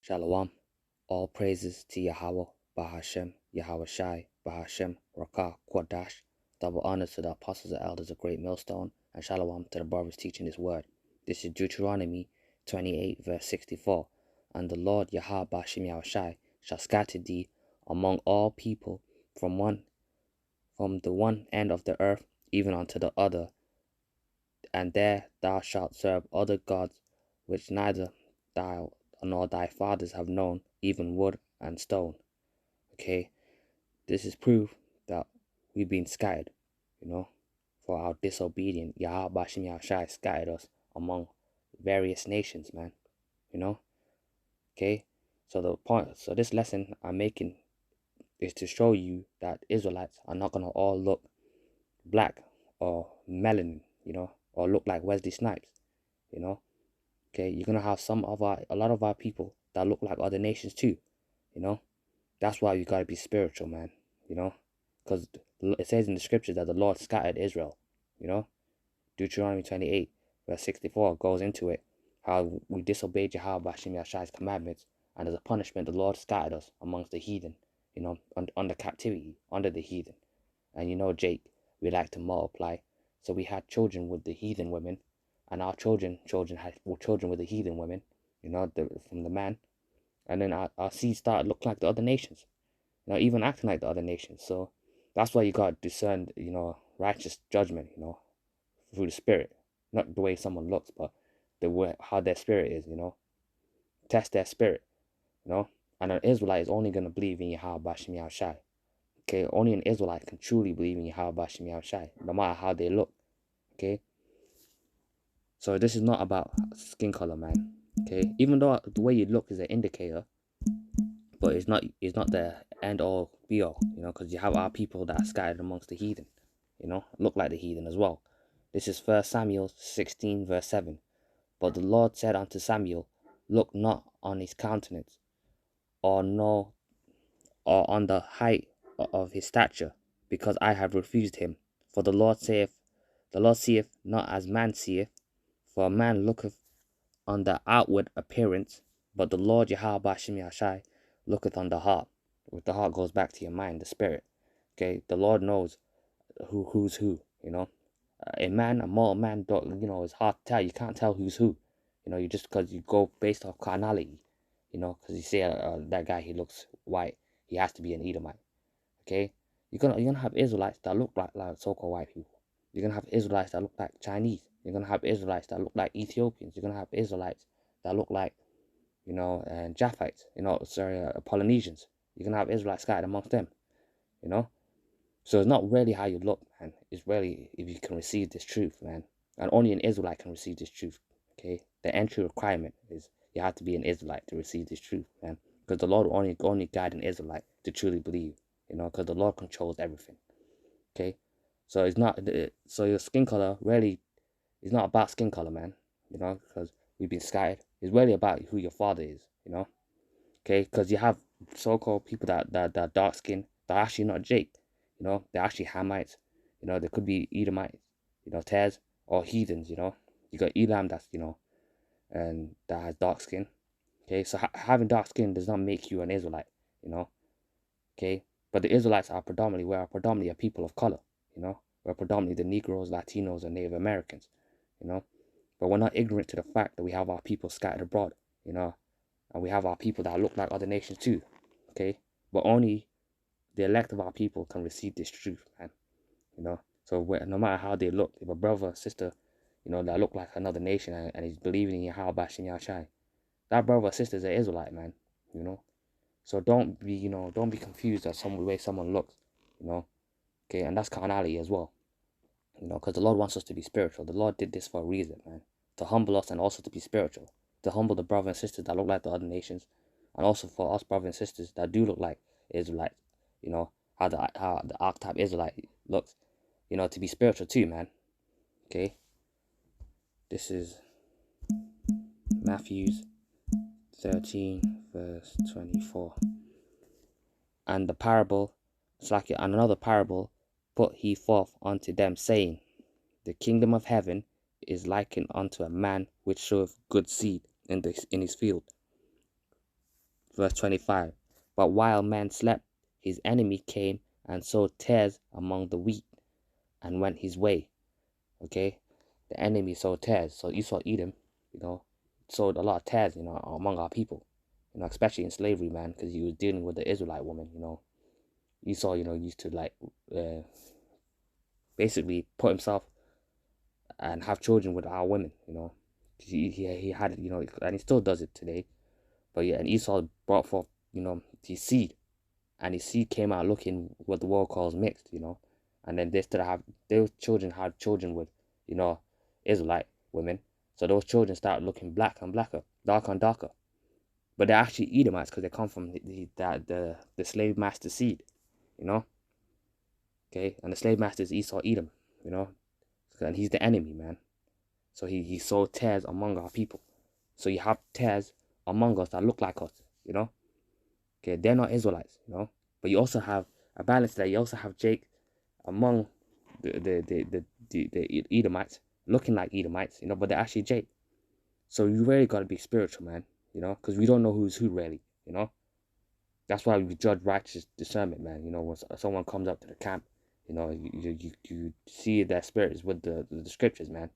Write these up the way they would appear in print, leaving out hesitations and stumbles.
Shalom. All praises to Yahweh, Bahashem, Yahweh Shai, Bahashem, Rakah, Quadash. Double honor to the apostles and elders of Great Millstone, and Shalom to the brothers teaching this word. This is Deuteronomy 28, verse 64. And the Lord Yahweh Bahashem Yahweh Shai shall scatter thee among all people from the one end of the earth even unto the other, and there thou shalt serve other gods which neither thou nor thy fathers have known, even wood and stone. Okay, this is proof that we've been scattered, for our disobedience. Yahweh Bashim Yahushai scattered us among various nations, man. Okay, so this lesson I'm making is to show you that Israelites are not gonna all look black or melanin, or look like Wesley Snipes, Okay, you're gonna have a lot of our people that look like other nations too, That's why you gotta be spiritual, man, because it says in the scriptures that the Lord scattered Israel, Deuteronomy 28, verse 64 goes into it, how we disobeyed Yahweh Hashem Yahshai's commandments, and as a punishment, the Lord scattered us amongst the heathen, under captivity, under the heathen. And Jake, we like to multiply, so we had children with the heathen women, and our children had children with the heathen women, from the man, and then our seed started look like the other nations, even acting like the other nations. So that's why you got to discern, righteous judgment, through the spirit, not the way someone looks, but the way how their spirit is, test their spirit, and an Israelite is only going to believe in Yahweh Bashim Yahushai. Okay, only an Israelite can truly believe in Yahweh Bashim Yahushai, no matter how they look. Okay, so this is not about skin color, man. Okay, even though the way you look is an indicator, but it's not the end all be all, because you have our people that are scattered amongst the heathen, look like the heathen as well. This is 1 Samuel 16, verse 7. But the Lord said unto Samuel, look not on his countenance, or on the height of his stature, because I have refused him. For the Lord seeth not as man seeth, for a man looketh on the outward appearance, but the Lord Yahweh Bashim Yahshai looketh on the heart. With the heart goes back to your mind, the spirit. Okay, the Lord knows who's who, A mortal man, it's hard to tell. You can't tell who's who, you just because you go based off carnality, because you say that guy, he looks white, he has to be an Edomite. Okay, you're gonna have Israelites that look like so-called white people. You're gonna have Israelites that look like Chinese. You're gonna have Israelites that look like Ethiopians. You're gonna have Israelites that look like, and Japhites. Polynesians. You're gonna have Israelites scattered amongst them. So it's not really how you look, man. It's really if you can receive this truth, man. And only an Israelite can receive this truth. Okay, the entry requirement is you have to be an Israelite to receive this truth, man. Because the Lord will only guide an Israelite to truly believe, because the Lord controls everything. Okay, so it's not so your skin color really is not about skin color, man. Because we've been scattered. It's really about who your father is, Okay, because you have so-called people that are dark skinned, they're actually not Jake. They're actually Hamites. They could be Edomites, Tez, or heathens, You got Elam that's, and that has dark skin. Okay, so having dark skin does not make you an Israelite, Okay, but the Israelites are predominantly a people of color, We're predominantly the Negroes, Latinos, and Native Americans, But we're not ignorant to the fact that we have our people scattered abroad, and we have our people that look like other nations too, okay? But only the elect of our people can receive this truth, man, So no matter how they look, if a brother or sister, that look like another nation and he's believing in Yahweh Bashin Yahshai, that brother or sister is an Israelite, man, So don't be confused at some way someone looks, Okay, and that's carnality as well, because the Lord wants us to be spiritual. The Lord did this for a reason, man, to humble us and also to be spiritual, to humble the brothers and sisters that look like the other nations, and also for us brothers and sisters that do look like Israelites, how the archetype Israelite looks, to be spiritual too, man. Okay, this is Matthew 13, verse 24. And the parable, and another parable put he forth unto them, saying, the kingdom of heaven is likened unto a man which soweth good seed in his field. Verse 25. But while man slept, his enemy came and sowed tares among the wheat and went his way. Okay? The enemy sowed tares. So Esau, Edom, sowed a lot of tares, among our people. Especially in slavery, man, because he was dealing with the Israelite woman, Esau, used to uh, basically put himself and have children with our women, He had, and he still does it today. But yeah, and Esau brought forth, his seed, and his seed came out looking what the world calls mixed, and then those children had children with, Israelite women. So those children start looking black and blacker, darker and darker. But they're actually Edomites because they come from the slave master seed, you know. Okay, and the slave master is Esau, Edom, and he's the enemy, man. So he sowed tares among our people. So you have tares among us that look like us, Okay, they're not Israelites, But you also have a balance there. You also have Jake among the Edomites, looking like Edomites, but they're actually Jake. So you really got to be spiritual, man, because we don't know who's who really, That's why we judge righteous discernment, man. When someone comes up to the camp, you see their spirits with the scriptures, man.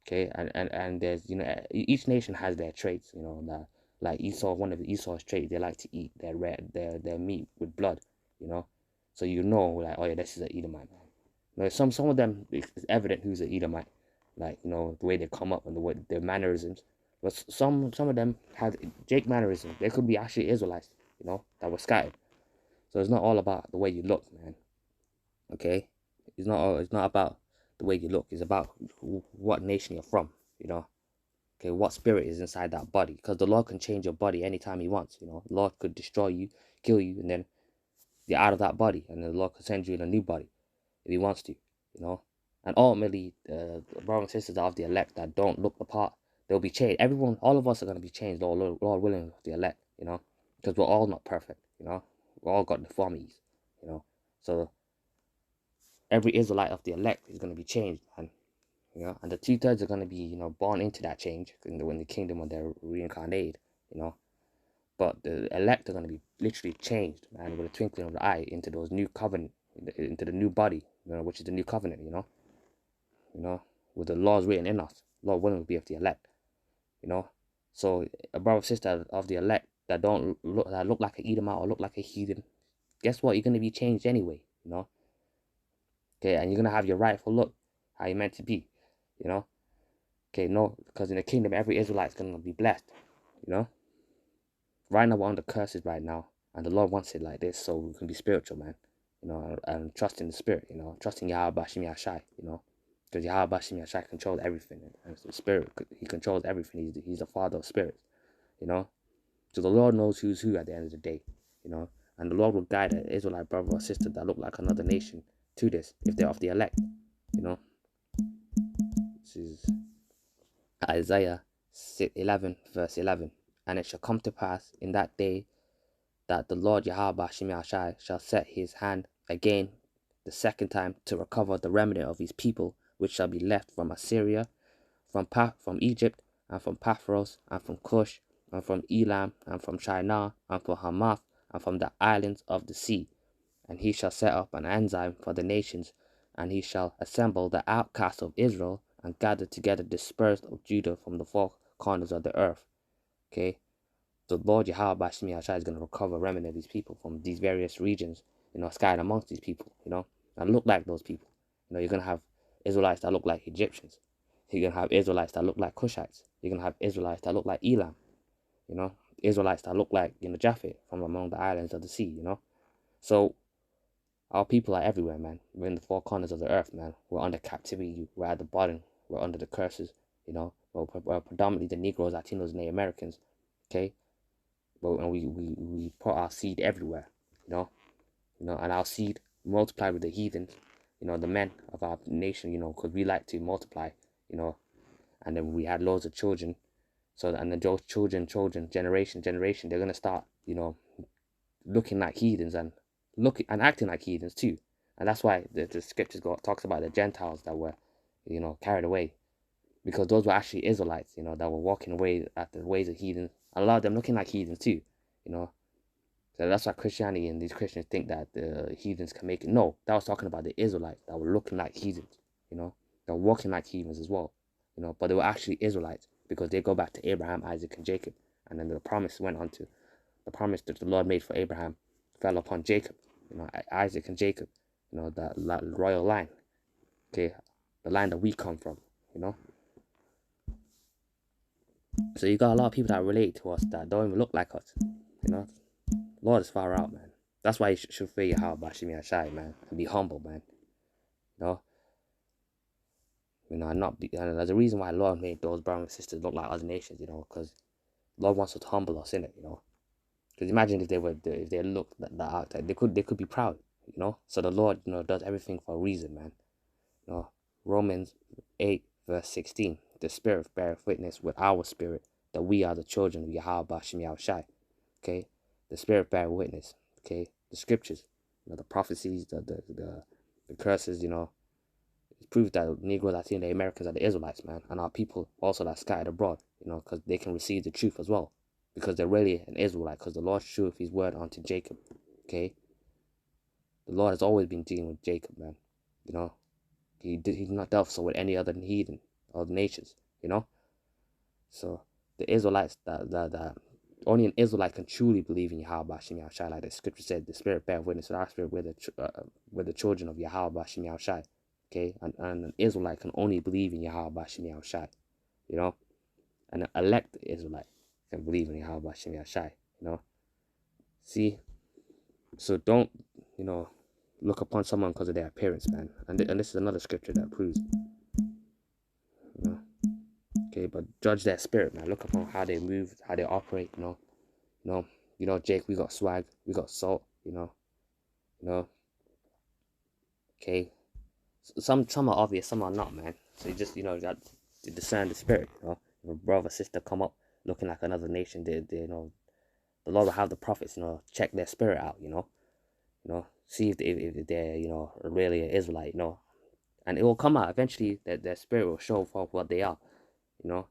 Okay, and there's each nation has their traits, that like Esau. One of Esau's traits, they like to eat their meat with blood, So like, oh yeah, this is an Edomite, man. Some of them it's evident who's an Edomite, like the way they come up and the way their mannerisms. But some of them have Jake mannerisms. They could be actually Israelites, that were scattered. So it's not all about the way you look, man. Okay, it's not about the way you look. It's about what nation you're from, Okay, what spirit is inside that body? Because the Lord can change your body anytime He wants. The Lord could destroy you, kill you, and then you're out of that body, and the Lord could send you in a new body if He wants to. And ultimately, the brothers and sisters of the elect that don't look the part, they'll be changed. Everyone, all of us are going to be changed. Lord willing, the elect, because we're all not perfect. We all got deformities. So every Israelite of the elect is going to be changed, and and the 2/3 are going to be born into that change in the kingdom when they're reincarnated, but the elect are going to be literally changed, man, with a twinkling of the eye into those new covenant, into the new body, which is the new covenant, with the laws written in us. Lord willing, will be of the elect, So a brother sister of the elect that don't look like an Edomite or look like a heathen, guess what? You're going to be changed anyway, Okay, and you're gonna have your rightful look, how you're meant to be, Okay, no, because in the kingdom, every Israelite is gonna be blessed, Right now, we're under curses right now, and the Lord wants it like this, so we can be spiritual, man, and trust in the Spirit, trust in Yahweh Bashim Yashai, because Yahweh Bashim Yashai controls everything, and the Spirit, He controls everything. He's the Father of spirits, So the Lord knows who's who at the end of the day, and the Lord will guide an Israelite brother or sister that look like another nation to this if they're of the elect, This is Isaiah 11, verse 11. And it shall come to pass in that day that the Lord Yahweh Shai shall set his hand again the second time to recover the remnant of his people, which shall be left from Assyria, from Egypt, and from Paphros, and from Cush, and from Elam, and from Shinar, and from Hamath, and from the islands of the sea. And he shall set up an enzyme for the nations, and he shall assemble the outcasts of Israel, and gather together dispersed of Judah from the four corners of the earth. Okay, the Lord Yahweh Bashim Yashai is going to recover a remnant of these people from these various regions, scattered amongst these people, and look like those people. You're going to have Israelites that look like Egyptians. You're going to have Israelites that look like Cushites. You're going to have Israelites that look like Elam. Israelites that look like Japhet from among the islands of the sea. So our people are everywhere, man. We're in the four corners of the earth, man. We're under captivity. We're at the bottom. We're under the curses, We're predominantly the Negroes, Latinos, and Native Americans, okay? And we put our seed everywhere, and our seed multiplied with the heathens, the men of our nation, because we like to multiply, and then we had loads of children. So, and then those children, generation, they're going to start, looking like heathens and acting like heathens too. And that's why the scriptures talks about the Gentiles that were, carried away, because those were actually Israelites, that were walking away at the ways of heathens. And a lot of them looking like heathens too, you know. So that's why Christianity and these Christians think that the heathens can make it. No, that was talking about the Israelites that were looking like heathens, you know. They're walking like heathens as well, you know. But they were actually Israelites because they go back to Abraham, Isaac, and Jacob. And then the promise went on to, the promise that the Lord made for Abraham fell upon Jacob, you know, Isaac and Jacob, you know, that royal line, okay, the line that we come from, you know. So you got a lot of people that relate to us that don't even look like us, you know. Lord is far out, man. That's why you should fear your heart, Bashimi Ashai, man, and be humble, man. And not be. And there's a reason why Lord made those brothers and sisters look like other nations, you know, because Lord wants us to humble us in it, you know. Because imagine if they looked that out, they could be proud, you know. So the Lord, you know, does everything for a reason, man. You know, Romans 8 verse 16, the Spirit beareth witness with our spirit that we are the children of Yahweh Bashim Yahushai. Okay, the Spirit bear witness. Okay, the scriptures, you know, the prophecies, the curses, you know, it proves that Negroes, Latino, the Americans are the Israelites, man, and our people also that scattered abroad, you know, because they can receive the truth as well, because they're really an Israelite, because the Lord shewed His word unto Jacob. Okay, the Lord has always been dealing with Jacob, man. You know, he's not dealt so with any other heathen or nations, you know. So the Israelites that only an Israelite can truly believe in Yahweh Bashim Yahushai, like the scripture said, the Spirit bear witness with our spirit, we're the children of Yahweh Bashim Yahushai. Okay, and an Israelite can only believe in Yahweh Bashim Yahushai, you know, and an elect Israelite can believe in Yahweh Bashim Yahushai, you know. See, so don't, you know, look upon someone because of their appearance, man. And this is another scripture that proves, you know. Okay, but judge their spirit, man. Look upon how they move, how they operate, you know. Jake, we got swag, we got salt, you know. Okay, some are obvious, some are not, man. So you just, you know, you got to discern the spirit, you know. If a brother, sister come up looking like another nation, they you know, the Lord will have the prophets, you know, check their spirit out, you know, see if they're, you know, really an Israelite, you know, and it will come out eventually that their spirit will show for what they are, you know.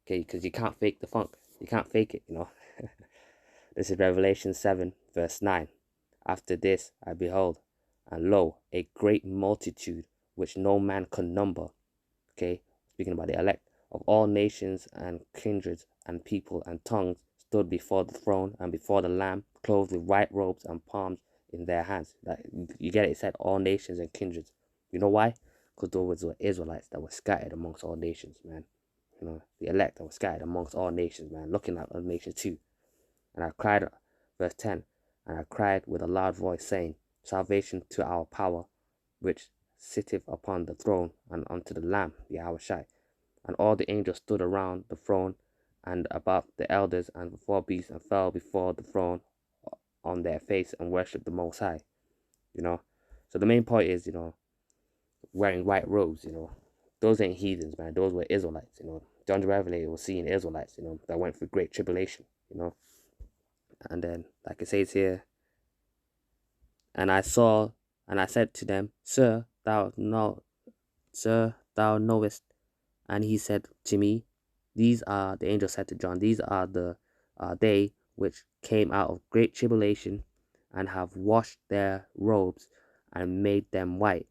Okay, because you can't fake the funk, you can't fake it, you know. This is Revelation 7 verse 9. After this I behold, and lo, a great multitude which no man could number. Okay, speaking about the elect, of all nations and kindreds and people and tongues, stood before the throne and before the Lamb, clothed with white robes and palms in their hands. Like, you get it? It said all nations and kindreds. You know why? Because those were Israelites that were scattered amongst all nations, man. You know, the elect that were scattered amongst all nations, man. Looking at other nations too. And I cried, verse 10, and I cried with a loud voice, saying, Salvation to our power, which sitteth upon the throne, and unto the Lamb, the Yahushai. And all the angels stood around the throne, and about the elders, and the four beasts, and fell before the throne on their face, and worshipped the Most High, you know. So the main point is, you know, wearing white robes, you know. Those ain't heathens, man. Those were Israelites, you know. John the Revelator was seeing Israelites, you know, that went through great tribulation, you know. And then, like it says here, and I saw, and I said to them, Sir, thou knowest. And he said to me, These are, the angel said to John, These are they which came out of great tribulation, and have washed their robes, and made them white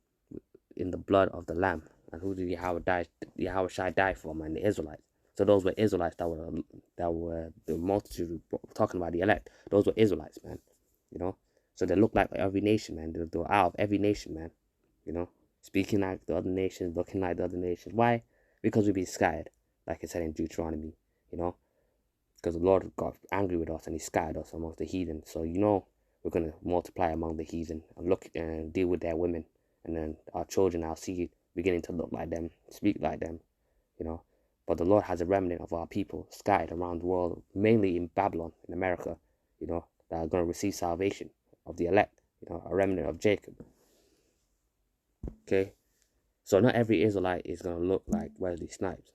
in the blood of the Lamb. And who did Yahweh Shai die for, man? The Israelites. So those were Israelites that were the multitude talking about the elect. Those were Israelites, man. You know, so they look like every nation, man. They were out of every nation, man. You know, speaking like the other nations, looking like the other nations. Why? Because we've been scattered, like it said in Deuteronomy. You know, because the Lord got angry with us and He scattered us amongst the heathen. So you know, we're gonna multiply among the heathen and look and deal with their women, and then our children, our seed, beginning to look like them, speak like them. You know. But the Lord has a remnant of our people scattered around the world, mainly in Babylon, in America, you know, that are going to receive salvation of the elect, you know, a remnant of Jacob. Okay? So not every Israelite is going to look like Wesley Snipes.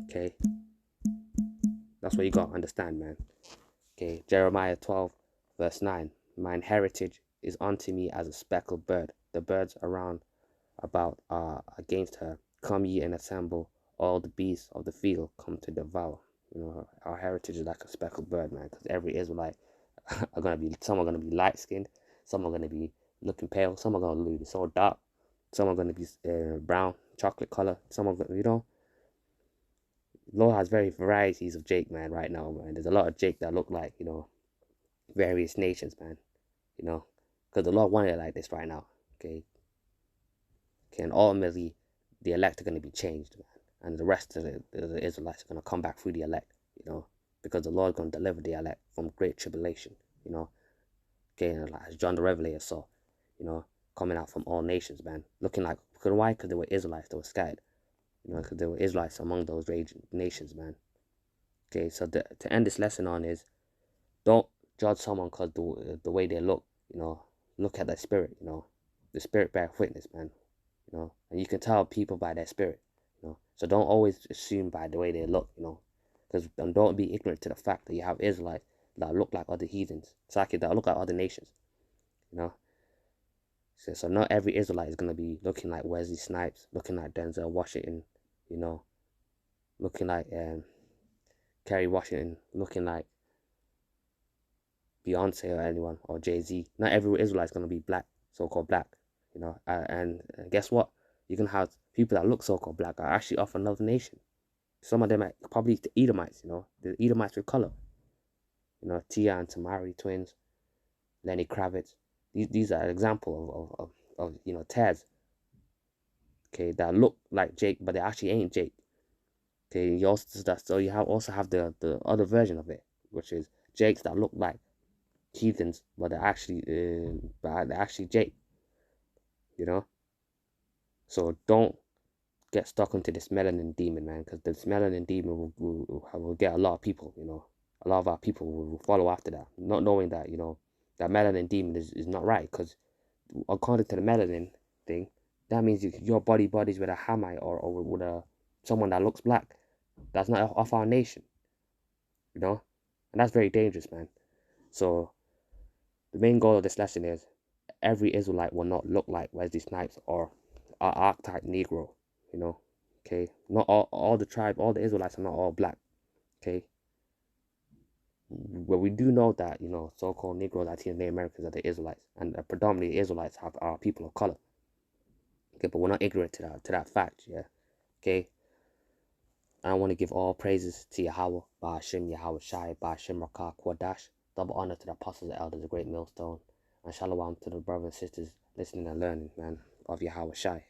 Okay? That's what you got to understand, man. Okay? Jeremiah 12, verse 9. Mine heritage is unto me as a speckled bird. The birds around about are against her. Come ye and assemble, all the beasts of the field come to devour. You know, our heritage is like a speckled bird, man. Because every Israelite some are gonna be light skinned, some are gonna be looking pale, some are gonna be so dark, some are gonna be brown, chocolate color, some are gonna, you know. Lord has very varieties of Jake, man. Right now, man. There's a lot of Jake that look like, you know, various nations, man. You know, because the Lord wanted it like this right now. Okay, and ultimately the elect are going to be changed, man, and the rest of the Israelites are going to come back through the elect, you know, because the Lord's going to deliver the elect from great tribulation, you know. Okay, and like as John the Revelator saw, you know, coming out from all nations, man, looking like, because why? Because they were Israelites, they were scattered, you know, because they were Israelites among those nations, man. Okay, so to end this lesson on is, don't judge someone because the way they look, you know. Look at their spirit, you know. The spirit bear witness, man. You know, and you can tell people by their spirit, you know. So don't always assume by the way they look, you know, because don't be ignorant to the fact that you have Israelites that look like other heathens, exactly, that look like other nations, you know. So not every Israelite is gonna be looking like Wesley Snipes, looking like Denzel Washington, you know, looking like Kerry Washington, looking like Beyonce or anyone or Jay-Z. Not every Israelite is gonna be black, so-called black, you know. And guess what? You can have people that look so-called black are actually of another nation. Some of them are probably the Edomites, you know, the Edomites with color. You know, Tia and Tamari twins, Lenny Kravitz. These are an example of you know, Taz, okay, that look like Jake, but they actually ain't Jake. Okay, you also have the other version of it, which is Jakes that look like heathens, but they're actually Jake, you know. So don't get stuck into this melanin demon, man, because this melanin demon will get a lot of people, you know. A lot of our people will follow after that, not knowing that, you know, that melanin demon is not right, because according to the melanin thing, that means your bodies with a Hamite or with a someone that looks black. That's not of our nation, you know, and that's very dangerous, man. So the main goal of this lesson is every Israelite will not look like Wesley Snipes or our archetype Negro, you know. Okay, not all the tribe, all the Israelites are not all black. Okay, but we do know that, you know, so-called Negroes, Latino Americans are the Israelites, and predominantly Israelites are people of color. Okay, but we're not ignorant to that fact. Yeah. Okay. And I want to give all praises to Yahweh, Ba'ashim, Yahweh Shai, Ba'ashim Rakah Kwadash. Double honor to the apostles and elders, the great millstone. And shalom to the brothers and sisters listening and learning, man, of Yahweh Shai.